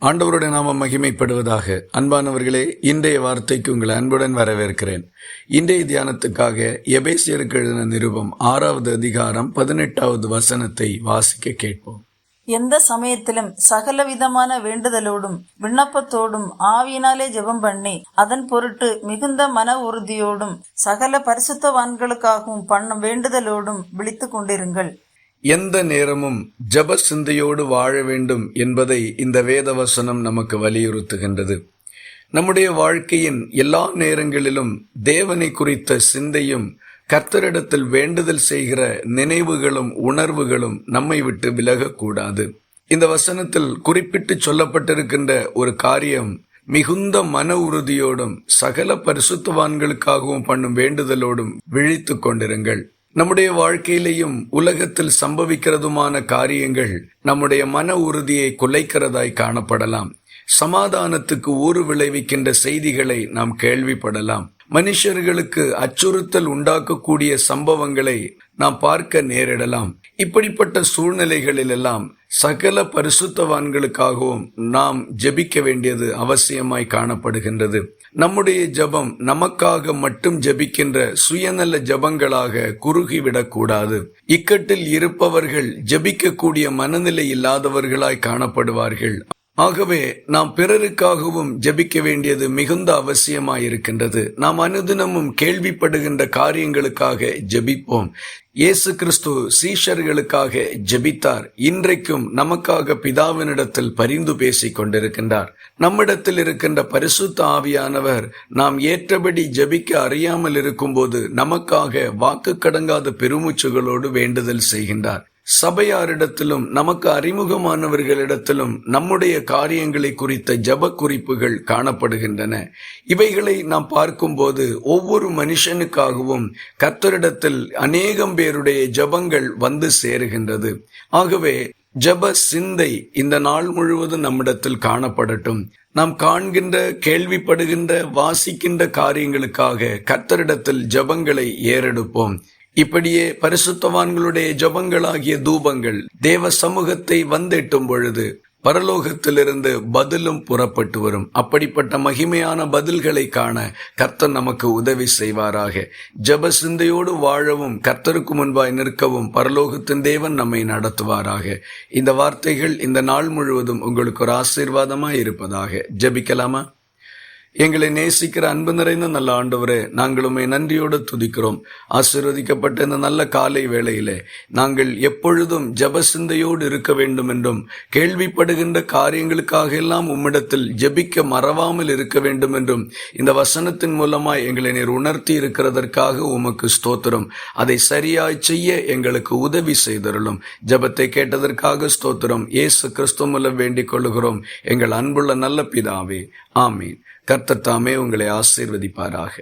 ஆண்டவருடைய நாமம் மகிமைப்படுவதாக. அன்பானவர்களே, இன்றைய வார்த்தைக்கு உங்களை அன்புடன் வரவேற்கிறேன். இன்றைய தியானத்துக்காக எபேசியருக்கு எழுதின நிருபம் 6வது அதிகாரம் 18வது வசனத்தை வாசிக்க கேட்போம். எந்த சமயத்திலும் சகலவிதமான வேண்டுதலோடும் விண்ணப்பத்தோடும் ஆவியினாலே ஜெபம் பண்ணி அதன் பொருட்டு மிகுந்த மன உறுதியோடும் சகல பரிசுத்தவான்களுக்காகவும் பண்ணும் வேண்டுதலோடும் விழித்து கொண்டிருங்கள். எந்த நேரமும் ஜப சிந்தையோடு வாழ வேண்டும் என்பதை இந்த வேதவசனம் நமக்கு வலியுறுத்துகின்றது. நம்முடைய வாழ்க்கையின் எல்லா நேரங்களிலும் தேவனை குறித்த சிந்தையும் கர்த்தரிடத்தில் வேண்டுதல் செய்கிற நினைவுகளும் உணர்வுகளும் நம்மை விட்டு விலகக்கூடாது. இந்த வசனத்தில் குறிப்பிட்டு சொல்லப்பட்டிருக்கின்ற ஒரு காரியம் மிகுந்த மன உறுதியோடும் சகல பரிசுத்தவான்களுக்காகவும் பண்ணும் வேண்டுதலோடும் விழித்து கொண்டிருங்கள். நம்முடைய வாழ்க்கையிலேயும் உலகத்தில் சம்பவிக்கிறதுமான காரியங்கள் நம்முடைய மன உறுதியை குலைக்கிறதாய் காணப்படலாம். சமாதானத்துக்கு ஊறு விளைவிக்கின்ற செய்திகளை நாம் கேள்விப்படலாம். மனுஷர்களுக்கு அச்சுறுத்தல் உண்டாக்கக்கூடிய சம்பவங்களை நாம் பார்க்க நேரிடலாம். இப்படிப்பட்ட சூழ்நிலைகளிலெல்லாம் சகல பரிசுத்தவான்களுக்காகவும் நாம் ஜெபிக்க வேண்டியது அவசியமாய் காணப்படுகின்றது. நம்முடைய ஜெபம் நமக்காக மட்டும் ஜெபிக்கின்ற சுயநல ஜெபங்களாக குறுகிவிடக்கூடாது. இக்கட்டில் இருப்பவர்கள் ஜெபிக்கக்கூடிய மனநிலை இல்லாதவர்களாய் காணப்படுவார்கள். ஆகவே நாம் பிறருக்காகவும் ஜெபிக்க வேண்டியது மிகுந்த அவசியமாயிருக்கின்றது. நாம் அனுதினமும் கேள்விப்படுகின்ற காரியங்களுக்காக ஜெபிப்போம். இயேசு கிறிஸ்து சீஷர்களுக்காக ஜெபித்தார். இன்றைக்கும் நமக்காக பிதாவினிடத்தில் பரிந்து பேசிக் கொண்டிருக்கின்றார். நம்மிடத்தில் இருக்கின்ற பரிசுத்த ஆவியானவர் நாம் ஏற்றபடி ஜெபிக்க அறியாமல் இருக்கும்போது நமக்காக வாக்கு கடங்காத பெருமூச்சுகளோடு வேண்டுதல் செய்கின்றார். சபையாரிடத்திலும் நமக்கு அறிமுகமானவர்களிடத்திலும் நம்முடைய காரியங்களை குறித்த ஜெப குறிப்புகள் காணப்படுகின்றன. இவைகளை நாம் பார்க்கும்போது ஒவ்வொரு மனுஷனுக்காகவும் கர்த்தரிடத்தில் அநேகம் பேருடைய ஜெபங்கள் வந்து சேருகின்றது. ஆகவே ஜெப சிந்தை இந்த நாள் முழுவதும் நம்மிடத்தில் காணப்படட்டும். நாம் காண்கின்ற, கேள்விப்படுகின்ற, வாசிக்கின்ற காரியங்களுக்காக கர்த்தரிடத்தில் ஜெபங்களை ஏறெடுப்போம். இப்படியே பரிசுத்தவான்களுடைய ஜெபங்களாகிய தூபங்கள் தேவ சமூகத்தை வந்தெட்டும் பொழுது பரலோகத்திலிருந்து பதிலும் புறப்பட்டு வரும். அப்படிப்பட்ட மகிமையான பதில்களை காண கர்த்தர் நமக்கு உதவி செய்வாராக. ஜெப சிந்தையோடு வாழவும் கர்த்தருக்கு முன்பாய் நிற்கவும் பரலோகத்தின் தேவன் நம்மை நடத்துவாராக. இந்த வார்த்தைகள் இந்த நாள் முழுவதும் உங்களுக்கு ஒரு ஆசீர்வாதமாய் இருப்பதாக. ஜெபிக்கலாமா? எங்களை நேசிக்கிற அன்பு நிறைந்த நல்ல ஆண்டவரே, நாங்கள் உம்மை நன்றியோடு துதிக்கிறோம். ஆசீர்வதிக்கப்பட்ட இந்த நல்ல காலை வேளையிலே நாங்கள் எப்பொழுதும் ஜெப சிந்தையோடு இருக்க வேண்டும் என்றும் கேள்விப்படுகின்ற காரியங்களுக்காக எல்லாம் உம்மிடத்தில் ஜெபிக்க மறவாமல் இருக்க வேண்டும் என்றும் இந்த வசனத்தின் மூலமாய் எங்களை நீர் உணர்த்தி இருக்கிறதற்காக உமக்கு ஸ்தோத்திரம். அதை சரியாய் செய்ய எங்களுக்கு உதவி செய்தருளும். ஜெபத்தை கேட்டதற்காக ஸ்தோத்திரம். இயேசு கிறிஸ்து மூலம் வேண்டிக் கொள்ளுகிறோம் எங்கள் அன்புள்ள நல்ல பிதாவே, ஆமீன். கர்த்தர் தாமே உங்களை ஆசீர்வதிப்பாராக.